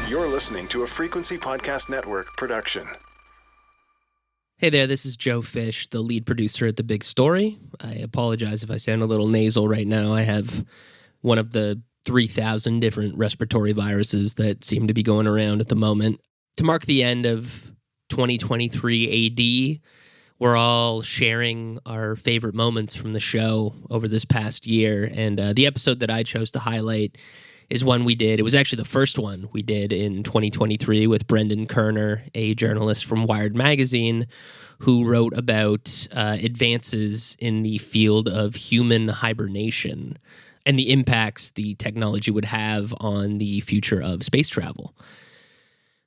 You're listening to a Frequency Podcast Network production. Hey there, this is Joe Fish, the lead producer at The Big Story. I apologize if I sound a little nasal right now. I have one of the 3,000 different respiratory viruses that seem to be going around at the moment. To mark the end of 2023 AD, we're all sharing our favorite moments from the show over this past year, and the episode that I chose to highlight is one we did. It was actually the first one we did in 2023 with Brendan Kerner, a journalist from Wired Magazine, who wrote about advances in the field of human hibernation and the impacts the technology would have on the future of space travel.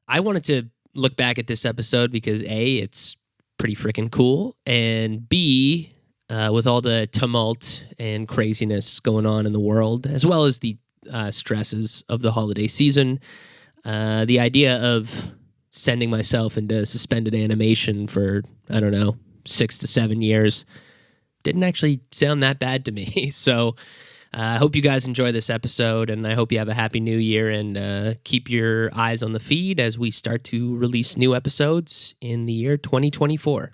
I wanted to look back at this episode because A, it's pretty freaking cool, and B, with all the tumult and craziness going on in the world, as well as the stresses of the holiday season, the idea of sending myself into suspended animation for, 6 to 7 years didn't actually sound that bad to me. So I hope you guys enjoy this episode, and I hope you have a happy new year, and keep your eyes on the feed as we start to release new episodes in the year 2024.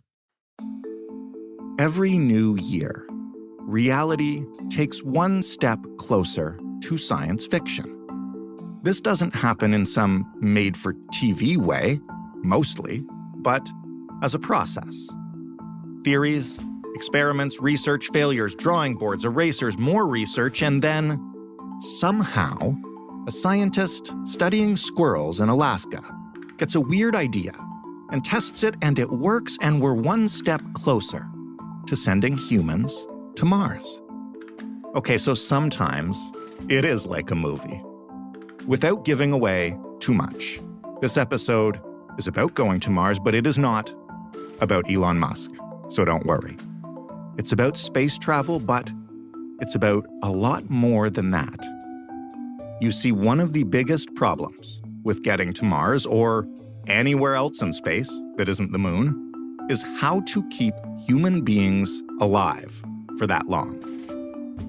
Every new year, reality takes one step closer to science fiction. This doesn't happen in some made-for-TV way, mostly, but as a process. Theories, experiments, research, failures, drawing boards, erasers, more research, and then, somehow, a scientist studying squirrels in Alaska gets a weird idea and tests it, and it works, and we're one step closer to sending humans to Mars. Okay, so sometimes it is like a movie. Without giving away too much, this episode is about going to Mars, but it is not about Elon Musk, so don't worry. It's about space travel, but it's about a lot more than that. You see, one of the biggest problems with getting to Mars, or anywhere else in space that isn't the moon, is how to keep human beings alive for that long.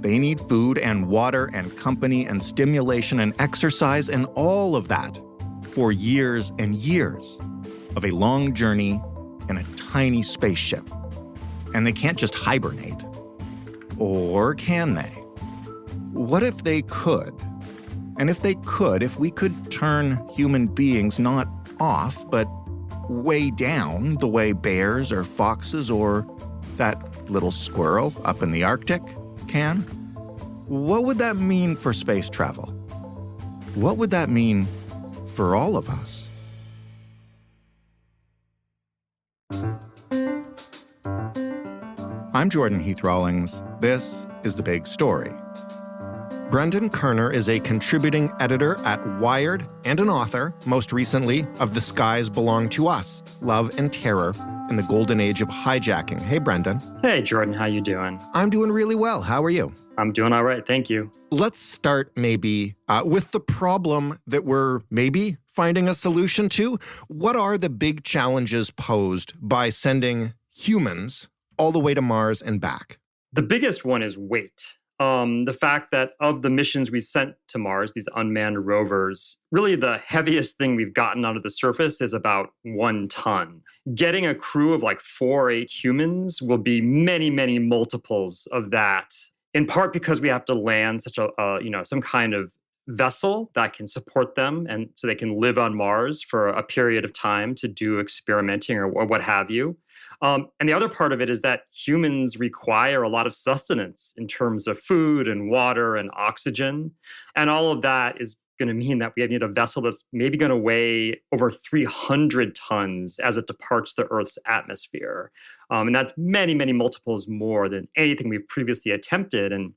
They need food and water and company and stimulation and exercise and all of that for years and years of a long journey in a tiny spaceship. And they can't just hibernate. Or can they? What if they could? And if they could, if we could turn human beings not off, but way down the way bears or foxes or that little squirrel up in the Arctic can? What would that mean for space travel? What would that mean for all of us? I'm Jordan Heath Rawlings. This is The Big Story. Brendan Kerner is a contributing editor at Wired and an author, most recently, of The Skies Belong to Us, Love and Terror in the Golden Age of Hijacking. Hey, Brendan. Hey, Jordan. How you doing? I'm doing really well. How are you? I'm doing all right. Thank you. Let's start maybe with the problem that we're maybe finding a solution to. What are the big challenges posed by sending humans all the way to Mars and back? The biggest one is weight. The fact that of the missions we sent to Mars, these unmanned rovers, really the heaviest thing we've gotten onto the surface is about 1 ton. Getting a crew of like 4 or 8 humans will be many, many multiples of that, in part because we have to land such some kind of vessel that can support them, and so they can live on Mars for a period of time to do experimenting or what have you. And the other part of it is that humans require a lot of sustenance in terms of food and water and oxygen. And all of that is going to mean that we need a vessel that's maybe going to weigh over 300 tons as it departs the Earth's atmosphere. And that's many, many multiples more than anything we've previously attempted. And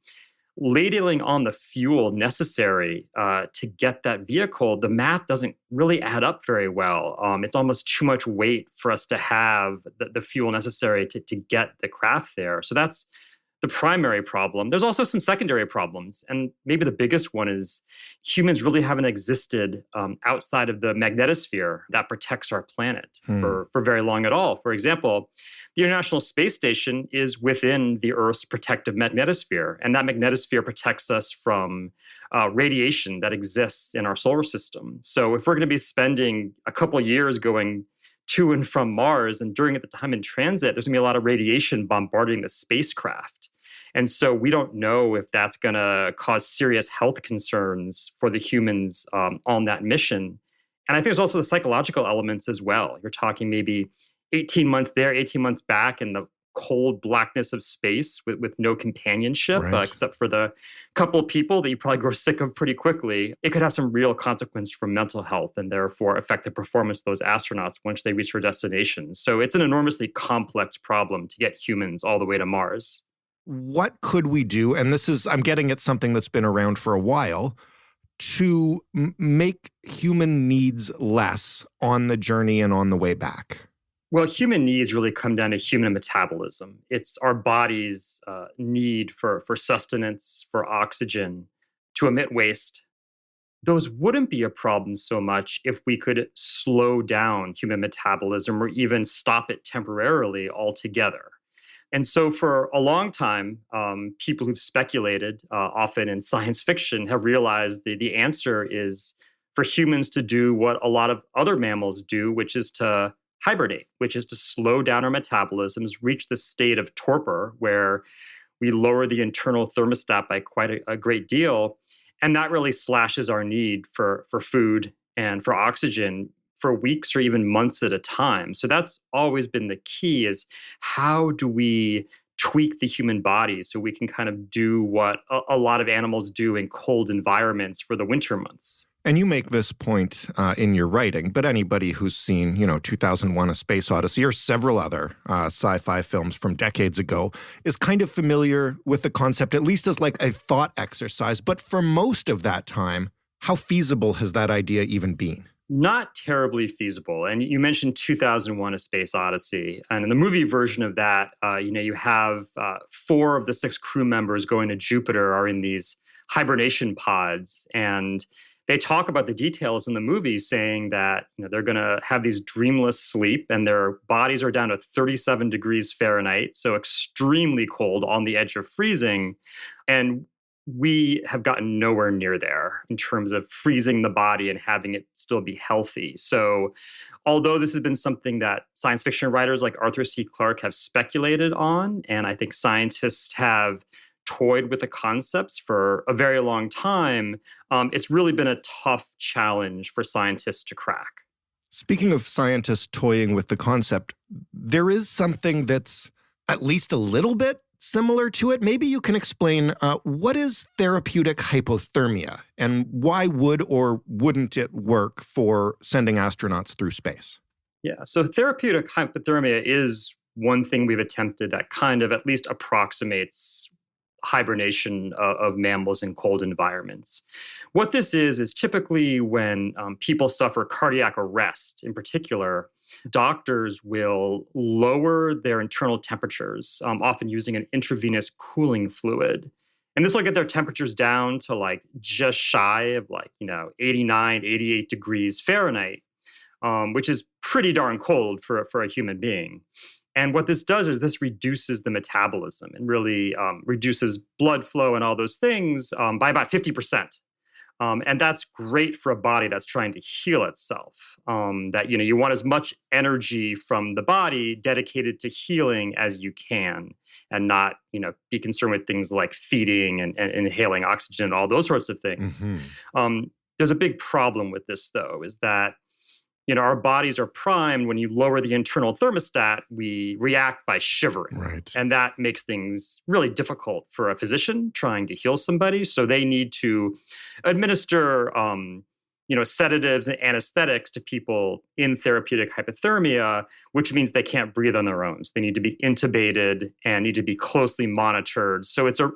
ladling on the fuel necessary to get that vehicle, the math doesn't really add up very well. It's almost too much weight for us to have the fuel necessary to get the craft there. So that's the primary problem. There's also some secondary problems. And maybe the biggest one is humans really haven't existed outside of the magnetosphere that protects our planet for very long at all. For example, the International Space Station is within the Earth's protective magnetosphere. And that magnetosphere protects us from radiation that exists in our solar system. So if we're going to be spending a couple of years going to and from Mars, and during the time in transit, there's going to be a lot of radiation bombarding the spacecraft. And so we don't know if that's going to cause serious health concerns for the humans on that mission. And I think there's also the psychological elements as well. You're talking maybe 18 months there, 18 months back in the cold blackness of space with no companionship, except for the couple of people that you probably grow sick of pretty quickly. It could have some real consequence for mental health and therefore affect the performance of those astronauts once they reach their destination. So it's an enormously complex problem to get humans all the way to Mars. What could we do, and this is, I'm getting at something that's been around for a while, to make human needs less on the journey and on the way back? Well, human needs really come down to human metabolism. It's our body's need for sustenance, for oxygen, to emit waste. Those wouldn't be a problem so much if we could slow down human metabolism or even stop it temporarily altogether. And so for a long time, people who've speculated, often in science fiction, have realized the answer is for humans to do what a lot of other mammals do, which is to hibernate, which is to slow down our metabolisms, reach the state of torpor where we lower the internal thermostat by quite a great deal. And that really slashes our need for food and for oxygen for weeks or even months at a time. So that's always been the key, is how do we tweak the human body so we can kind of do what a lot of animals do in cold environments for the winter months. And you make this point in your writing, but anybody who's seen, 2001: A Space Odyssey or several other sci-fi films from decades ago is kind of familiar with the concept, at least as like a thought exercise. But for most of that time, how feasible has that idea even been? Not terribly feasible. And you mentioned 2001: A Space Odyssey. And in the movie version of that, you have 4 of the 6 crew members going to Jupiter are in these hibernation pods. And they talk about the details in the movie, saying that they're going to have these dreamless sleep and their bodies are down to 37 degrees Fahrenheit, so extremely cold, on the edge of freezing. And we have gotten nowhere near there in terms of freezing the body and having it still be healthy. So although this has been something that science fiction writers like Arthur C. Clarke have speculated on, and I think scientists have toyed with the concepts for a very long time, it's really been a tough challenge for scientists to crack. Speaking of scientists toying with the concept, there is something that's at least a little bit similar to it. Maybe you can explain what is therapeutic hypothermia and why would or wouldn't it work for sending astronauts through space? Yeah, so therapeutic hypothermia is one thing we've attempted that kind of at least approximates hibernation of mammals in cold environments. What this is typically when people suffer cardiac arrest in particular, doctors will lower their internal temperatures, often using an intravenous cooling fluid. And this will get their temperatures down to like just shy of 89, 88 degrees Fahrenheit, which is pretty darn cold for a human being. And what this does is this reduces the metabolism and really reduces blood flow and all those things by about 50%. And that's great for a body that's trying to heal itself. That you want as much energy from the body dedicated to healing as you can, and not be concerned with things like feeding and inhaling oxygen and all those sorts of things. Mm-hmm. There's a big problem with this, though, is that our bodies are primed. When you lower the internal thermostat, we react by shivering. Right. And that makes things really difficult for a physician trying to heal somebody. So they need to administer, sedatives and anesthetics to people in therapeutic hypothermia, which means they can't breathe on their own. So they need to be intubated and need to be closely monitored. So it's a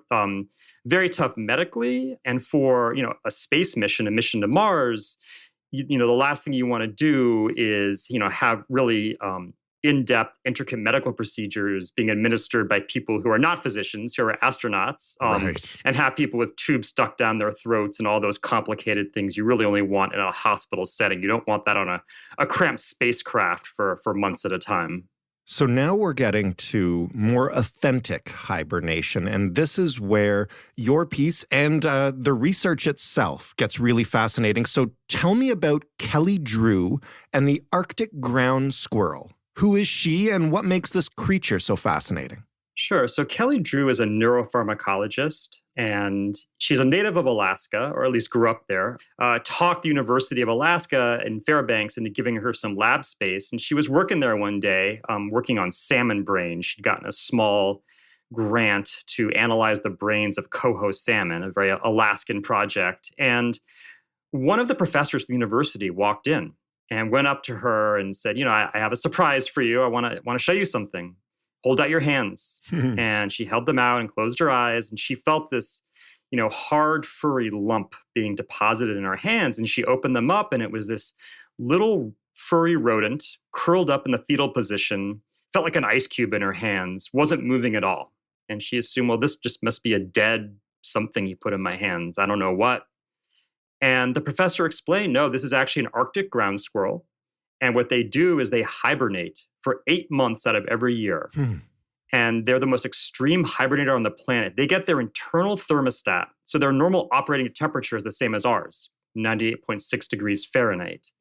very tough medically. And for, a space mission, a mission to Mars, the last thing you want to do is, have really in-depth, intricate medical procedures being administered by people who are not physicians, who are astronauts, Right. and have people with tubes stuck down their throats and all those complicated things you really only want in a hospital setting. You don't want that on a cramped spacecraft for months at a time. So now we're getting to more authentic hibernation, and this is where your piece and the research itself gets really fascinating. So tell me about Kelly Drew and the Arctic ground squirrel. Who is she, and what makes this creature so fascinating? Sure. So Kelly Drew is a neuropharmacologist, and she's a native of Alaska, or at least grew up there. Talked the University of Alaska in Fairbanks into giving her some lab space. And she was working there one day, working on salmon brains. She'd gotten a small grant to analyze the brains of coho salmon, a very Alaskan project. And one of the professors at the university walked in and went up to her and said, I have a surprise for you. I want to show you something. Hold out your hands. And she held them out and closed her eyes. And she felt this, hard, furry lump being deposited in her hands. And she opened them up, and it was this little furry rodent curled up in the fetal position, felt like an ice cube in her hands, wasn't moving at all. And she assumed, well, this just must be a dead something you put in my hands. I don't know what. And the professor explained, no, this is actually an Arctic ground squirrel. And what they do is they hibernate for 8 months out of every year. And they're the most extreme hibernator on the planet. They get their internal thermostat. So their normal operating temperature is the same as ours, 98.6 degrees Fahrenheit.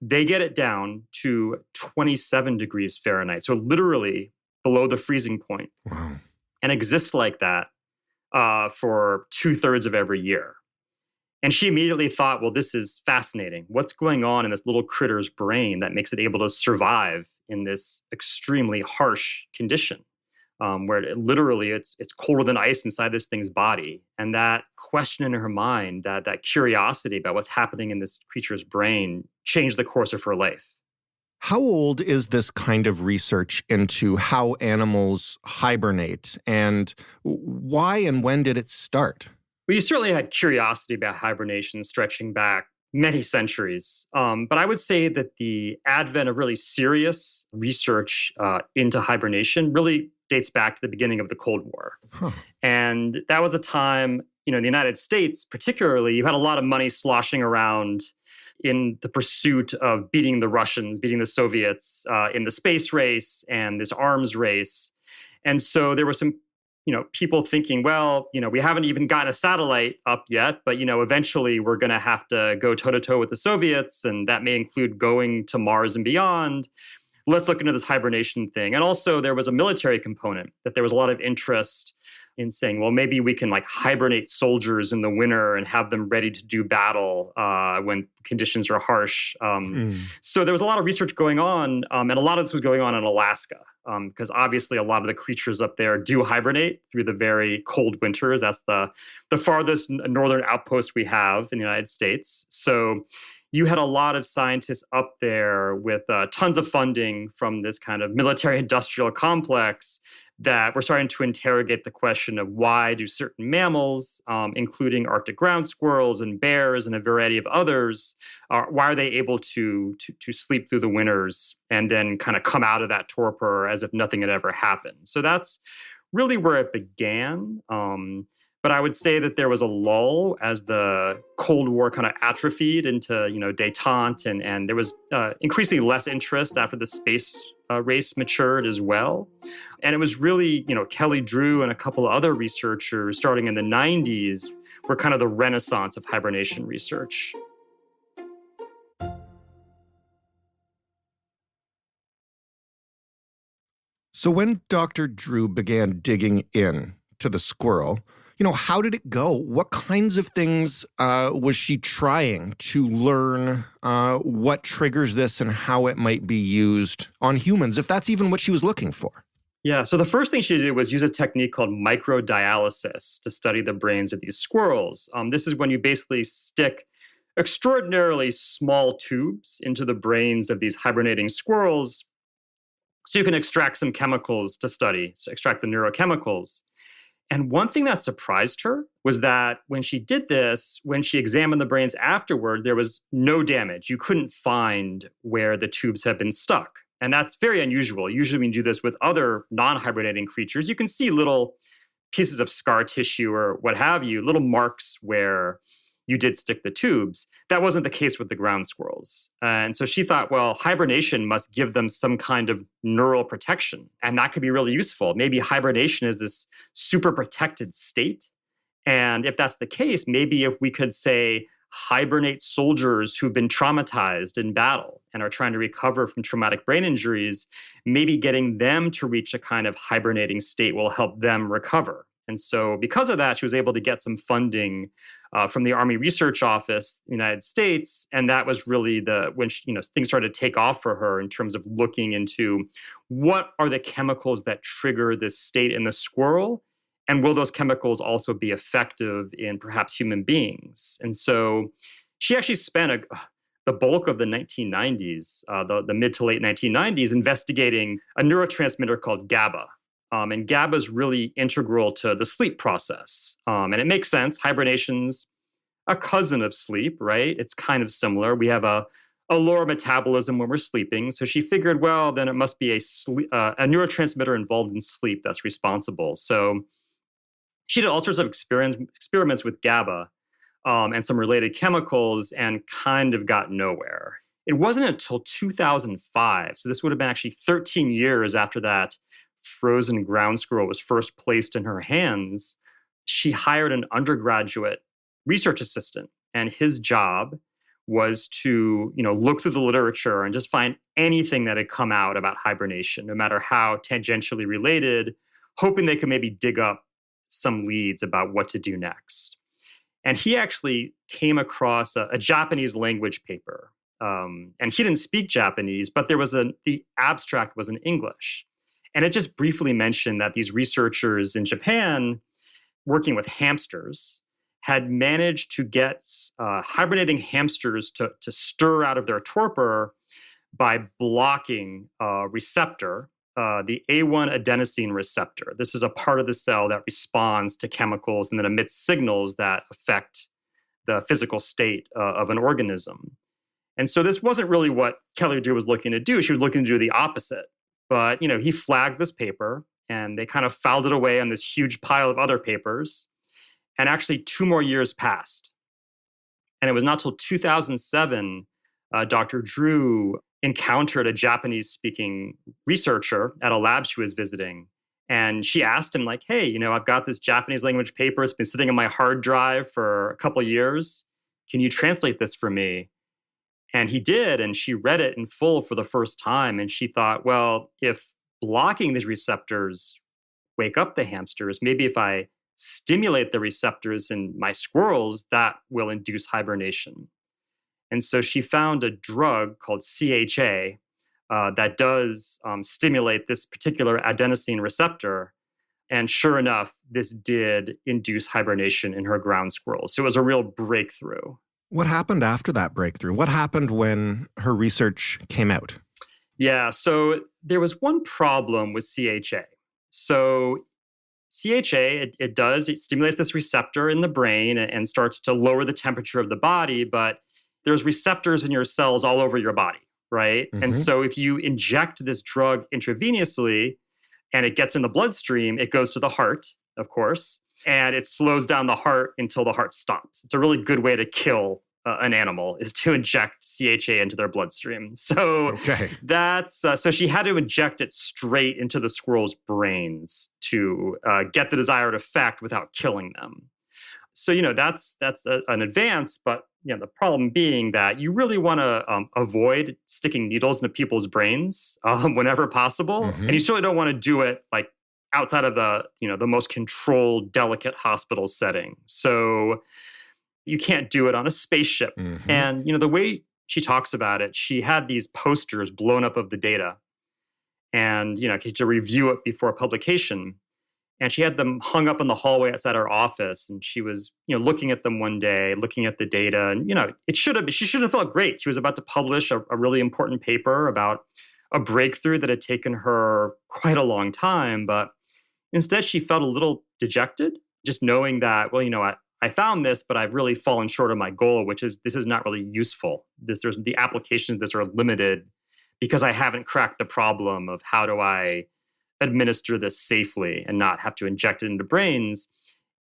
They get it down to 27 degrees Fahrenheit. So literally below the freezing point. Wow. And exists like that for 2/3 of every year. And she immediately thought, well, this is fascinating. What's going on in this little critter's brain that makes it able to survive in this extremely harsh condition, where it's colder than ice inside this thing's body? And that question in her mind, that curiosity about what's happening in this creature's brain, changed the course of her life. How old is this kind of research into how animals hibernate, and why and when did it start? Well, you certainly had curiosity about hibernation stretching back many centuries. But I would say that the advent of really serious research into hibernation really dates back to the beginning of the Cold War. And that was a time, in the United States particularly, you had a lot of money sloshing around in the pursuit of beating the Russians, beating the Soviets in the space race and this arms race. And so there were some people thinking, well, we haven't even gotten a satellite up yet, but, eventually we're going to have to go toe-to-toe with the Soviets, and that may include going to Mars and beyond. Let's look into this hibernation thing. And also there was a military component, that there was a lot of interest in saying, well, maybe we can hibernate soldiers in the winter and have them ready to do battle when conditions are harsh. So there was a lot of research going on, and a lot of this was going on in Alaska, because obviously a lot of the creatures up there do hibernate through the very cold winters. That's the farthest northern outpost we have in the United States. So you had a lot of scientists up there with tons of funding from this kind of military-industrial complex that were starting to interrogate the question of why do certain mammals, including Arctic ground squirrels and bears and a variety of others, why are they able to sleep through the winters and then kind of come out of that torpor as if nothing had ever happened? So that's really where it began. But I would say that there was a lull as the Cold War kind of atrophied into, détente, and there was increasingly less interest after the space race matured as well. And it was really, Kelly Drew and a couple of other researchers starting in the 90s were kind of the renaissance of hibernation research. So when Dr. Drew began digging in to the squirrel, how did it go? What kinds of things was she trying to learn what triggers this and how it might be used on humans, if that's even what she was looking for? Yeah, so the first thing she did was use a technique called microdialysis to study the brains of these squirrels. This is when you basically stick extraordinarily small tubes into the brains of these hibernating squirrels so you can extract some chemicals to study, so extract the neurochemicals. And one thing that surprised her was that when she did this, when she examined the brains afterward, there was no damage. You couldn't find where the tubes had been stuck. And that's very unusual. Usually when you do this with other non-hibernating creatures, you can see little pieces of scar tissue or what have you, little marks where you did stick the tubes. That wasn't the case with the ground squirrels. And so she thought, well, hibernation must give them some kind of neural protection. And that could be really useful. Maybe hibernation is this super protected state. And if that's the case, maybe if we could say, hibernate soldiers who've been traumatized in battle and are trying to recover from traumatic brain injuries, maybe getting them to reach a kind of hibernating state will help them recover. And so because of that, she was able to get some funding from the Army Research Office in the United States. And that was really when things started to take off for her in terms of looking into what are the chemicals that trigger this state in the squirrel. And will those chemicals also be effective in perhaps human beings? And so she actually spent the bulk of the 1990s, the mid to late 1990s, investigating a neurotransmitter called GABA. And GABA is really integral to the sleep process. And it makes sense. Hibernation's a cousin of sleep, right? It's kind of similar. We have a lower metabolism when we're sleeping. So she figured, well, then it must be a neurotransmitter involved in sleep that's responsible. So she did all sorts of experiments with GABA and some related chemicals and kind of got nowhere. It wasn't until 2005, so this would have been actually 13 years after that frozen ground squirrel was first placed in her hands, she hired an undergraduate research assistant. And his job was to, look through the literature and just find anything that had come out about hibernation, no matter how tangentially related, hoping they could maybe dig up some leads about what to do next. And he actually came across a Japanese language paper. And he didn't speak Japanese, but the abstract was in English. And it just briefly mentioned that these researchers in Japan, working with hamsters, had managed to get hibernating hamsters to stir out of their torpor by blocking a receptor, the A1 adenosine receptor. This is a part of the cell that responds to chemicals and then emits signals that affect the physical state of an organism. And so this wasn't really what Kelly Drew was looking to do. She was looking to do the opposite. But, he flagged this paper and they kind of filed it away on this huge pile of other papers. And actually 2 more years passed. And it was not till 2007, Dr. Drew encountered a Japanese-speaking researcher at a lab she was visiting. And she asked him, like, hey, I've got this Japanese language paper. It's been sitting on my hard drive for a couple of years. Can you translate this for me? And he did. And she read it in full for the first time. And she thought, well, if blocking these receptors wake up the hamsters, maybe if I stimulate the receptors in my squirrels, that will induce hibernation. And so she found a drug called CHA that does stimulate this particular adenosine receptor. And sure enough, this did induce hibernation in her ground squirrels. So it was a real breakthrough. What happened after that breakthrough? What happened when her research came out? Yeah, so there was one problem with CHA. So CHA, it stimulates this receptor in the brain and starts to lower the temperature of the body, but there's receptors in your cells all over your body, right? Mm-hmm. And so if you inject this drug intravenously and it gets in the bloodstream, it goes to the heart, of course, and it slows down the heart until the heart stops. It's a really good way to kill an animal, is to inject CHA into their bloodstream. So so she had to inject it straight into the squirrel's brains to get the desired effect without killing them. So, that's an advance, but the problem being that you really want to avoid sticking needles into people's brains whenever possible. Mm-hmm. And you certainly don't want to do it like outside of the most controlled, delicate hospital setting. So you can't do it on a spaceship. Mm-hmm. And, the way she talks about it, she had these posters blown up of the data and, to review it before publication. And she had them hung up in the hallway outside her office. And she was, looking at them one day, looking at the data. And, she should have felt great. She was about to publish a really important paper about a breakthrough that had taken her quite a long time. But instead, she felt a little dejected, just knowing that, well, I found this, but I've really fallen short of my goal, which is this is not really useful. The applications of this are limited because I haven't cracked the problem of how do I administer this safely and not have to inject it into brains.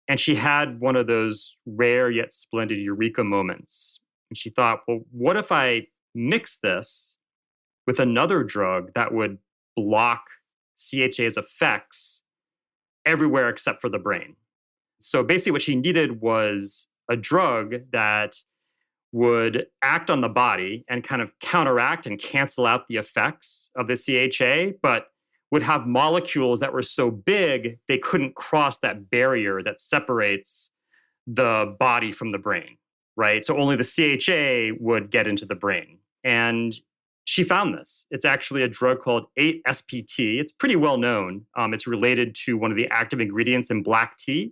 And she had one of those rare yet splendid eureka moments. And she thought, well, what if I mix this with another drug that would block CHA's effects everywhere except for the brain? So basically what she needed was a drug that would act on the body and kind of counteract and cancel out the effects of the CHA, but would have molecules that were so big they couldn't cross that barrier that separates the body from the brain, right? So only the CHA would get into the brain. And she found this. It's actually a drug called 8-SPT. It's pretty well known. It's related to one of the active ingredients in black tea.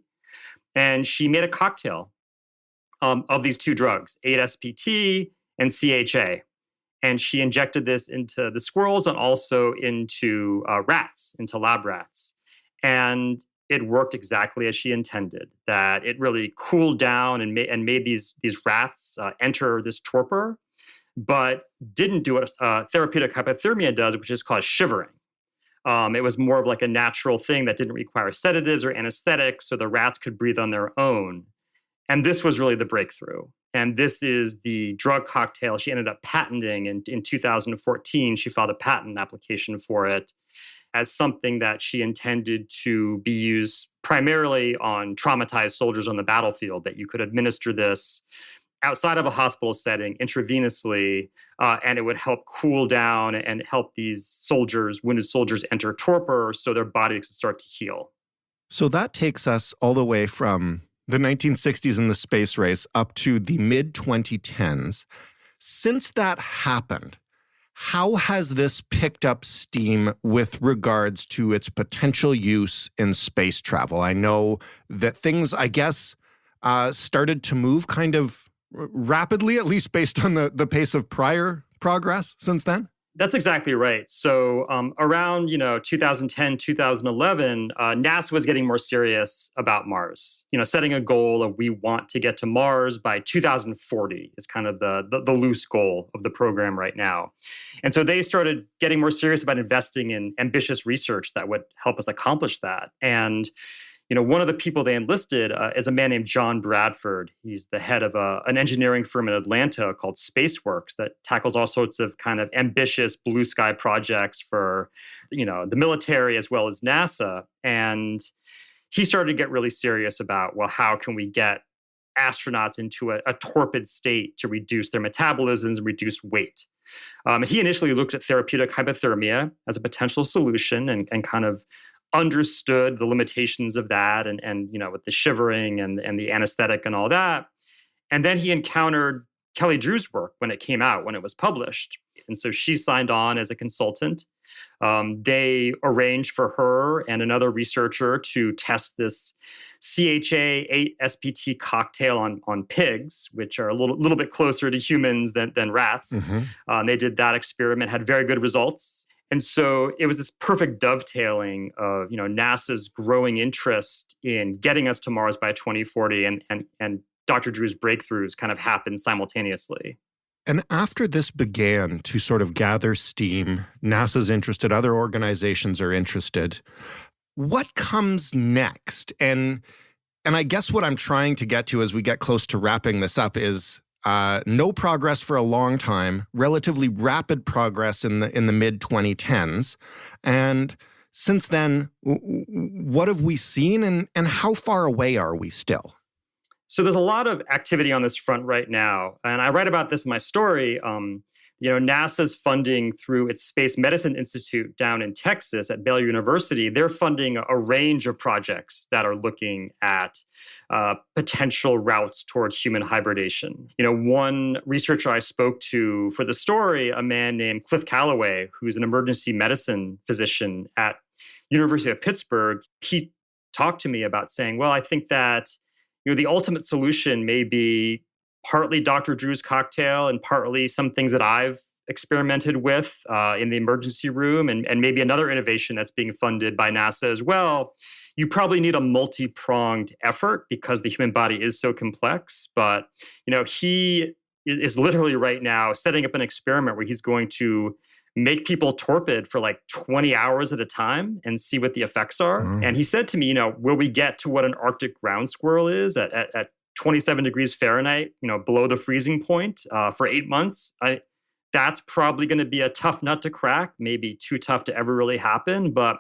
And she made a cocktail of these two drugs, 8-SPT and CHA. And she injected this into the squirrels and also into rats, into lab rats. And it worked exactly as she intended, that it really cooled down and made these rats enter this torpor, but didn't do what therapeutic hypothermia does, which is called shivering. It was more of like a natural thing that didn't require sedatives or anesthetics, so the rats could breathe on their own. And this was really the breakthrough. And this is the drug cocktail she ended up patenting in 2014. She filed a patent application for it as something that she intended to be used primarily on traumatized soldiers on the battlefield, that you could administer this outside of a hospital setting intravenously, and it would help cool down and help these soldiers, wounded soldiers, enter torpor so their bodies could start to heal. So that takes us all the way from the 1960s and the space race up to the mid-2010s. Since that happened, how has this picked up steam with regards to its potential use in space travel? I know that things, I guess, started to move kind of rapidly, at least based on the pace of prior progress since then? That's exactly right. So around 2010, 2011, NASA was getting more serious about Mars. Setting a goal of we want to get to Mars by 2040 is kind of the loose goal of the program right now. And so they started getting more serious about investing in ambitious research that would help us accomplish that. And one of the people they enlisted is a man named John Bradford. He's the head of an engineering firm in Atlanta called SpaceWorks that tackles all sorts of kind of ambitious blue sky projects for, the military as well as NASA. And he started to get really serious about, well, how can we get astronauts into a torpid state to reduce their metabolisms and reduce weight? And he initially looked at therapeutic hypothermia as a potential solution and kind of understood the limitations of that and with the shivering and the anesthetic and all that. And then he encountered Kelly Drew's work when it was published. And so she signed on as a consultant. They arranged for her and another researcher to test this CHA 8-SPT cocktail on pigs, which are a little bit closer to humans than rats. Mm-hmm. They did that experiment, had very good results. And so it was this perfect dovetailing of NASA's growing interest in getting us to Mars by 2040 and Dr. Drew's breakthroughs kind of happened simultaneously. And after this began to sort of gather steam, NASA's interested, other organizations are interested. What comes next? And I guess what I'm trying to get to as we get close to wrapping this up is no progress for a long time, relatively rapid progress in the mid-2010s. And since then, what have we seen and how far away are we still? So there's a lot of activity on this front right now. And I write about this in my story. NASA's funding through its Space Medicine Institute down in Texas at Baylor University, they're funding a range of projects that are looking at potential routes towards human hibernation. One researcher I spoke to for the story, a man named Cliff Calloway, who's an emergency medicine physician at University of Pittsburgh, he talked to me about saying, well, I think that the ultimate solution may be partly Dr. Drew's cocktail and partly some things that I've experimented with in the emergency room and maybe another innovation that's being funded by NASA as well. You probably need a multi-pronged effort because the human body is so complex. But, he is literally right now setting up an experiment where he's going to make people torpid for like 20 hours at a time and see what the effects are. And he said to me, will we get to what an Arctic ground squirrel is at 27 degrees Fahrenheit, below the freezing point for 8 months? That's probably going to be a tough nut to crack, maybe too tough to ever really happen. But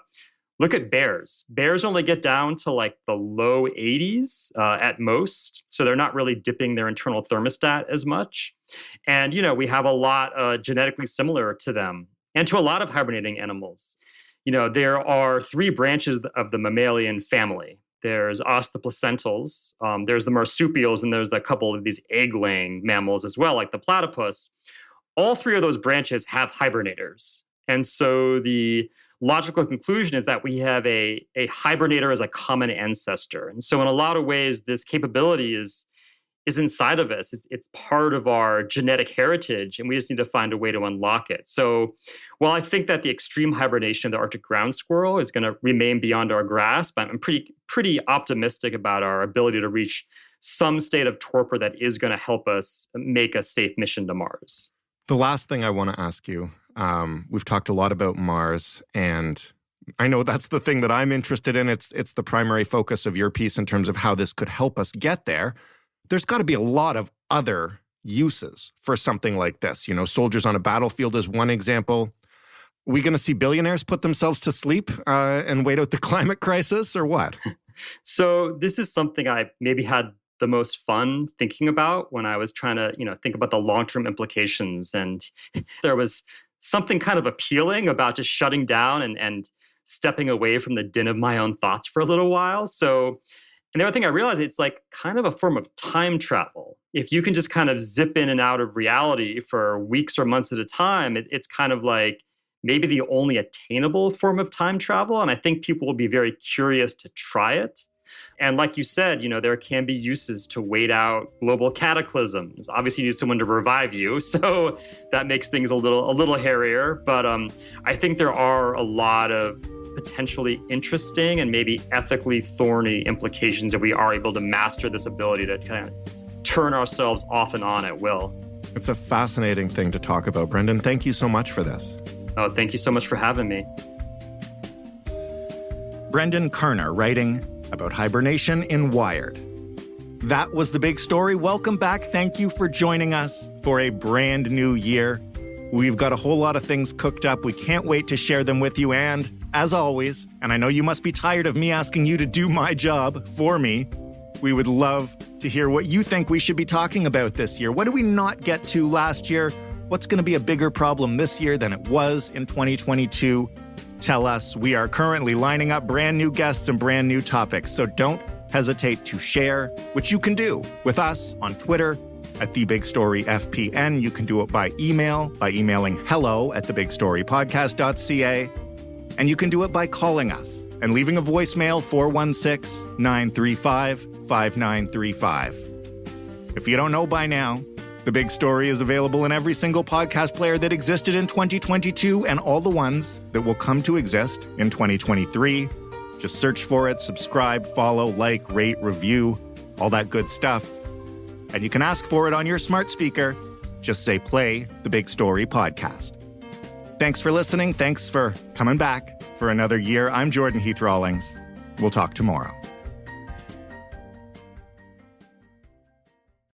look at bears. Bears only get down to like the low 80s at most. So they're not really dipping their internal thermostat as much. And, we have a lot genetically similar to them and to a lot of hibernating animals. There are 3 branches of the mammalian family. There's us, the placentals, there's the marsupials, and there's a couple of these egg-laying mammals as well, like the platypus. All 3 of those branches have hibernators. And so the logical conclusion is that we have a hibernator as a common ancestor. And so in a lot of ways, this capability is inside of us. It's part of our genetic heritage, and we just need to find a way to unlock it. So while I think that the extreme hibernation of the Arctic ground squirrel is going to remain beyond our grasp, I'm pretty optimistic about our ability to reach some state of torpor that is going to help us make a safe mission to Mars. The last thing I want to ask you, we've talked a lot about Mars, and I know that's the thing that I'm interested in. It's the primary focus of your piece in terms of how this could help us get there. There's got to be a lot of other uses for something like this. Soldiers on a battlefield is one example. Are we going to see billionaires put themselves to sleep and wait out the climate crisis, or what? So this is something I maybe had the most fun thinking about when I was trying to, think about the long-term implications. And there was something kind of appealing about just shutting down and stepping away from the din of my own thoughts for a little while. And the other thing I realized, it's like kind of a form of time travel. If you can just kind of zip in and out of reality for weeks or months at a time, it's kind of like maybe the only attainable form of time travel. And I think people will be very curious to try it. And like you said, there can be uses to wait out global cataclysms. Obviously, you need someone to revive you, so that makes things a little hairier. But I think there are a lot of potentially interesting and maybe ethically thorny implications if we are able to master this ability to kind of turn ourselves off and on at will. It's a fascinating thing to talk about. Brendan, thank you so much for this. Oh, thank you so much for having me. Brendan Kerner writing about hibernation in Wired. That was The Big Story. Welcome back. Thank you for joining us for a brand new year. We've got a whole lot of things cooked up. We can't wait to share them with you. And as always, and I know you must be tired of me asking you to do my job for me, we would love to hear what you think we should be talking about this year. What did we not get to last year? What's going to be a bigger problem this year than it was in 2022? Tell us. We are currently lining up brand new guests and brand new topics, so don't hesitate to share, which you can do with us on Twitter at TheBigStoryFPN. You can do it by email, by emailing hello@thebigstorypodcast.ca. And you can do it by calling us and leaving a voicemail, 416-935-5935. If you don't know by now, The Big Story is available in every single podcast player that existed in 2022 and all the ones that will come to exist in 2023. Just search for it, subscribe, follow, like, rate, review, all that good stuff. And you can ask for it on your smart speaker. Just say, play The Big Story podcast. Thanks for listening. Thanks for coming back for another year. I'm Jordan Heath Rawlings. We'll talk tomorrow.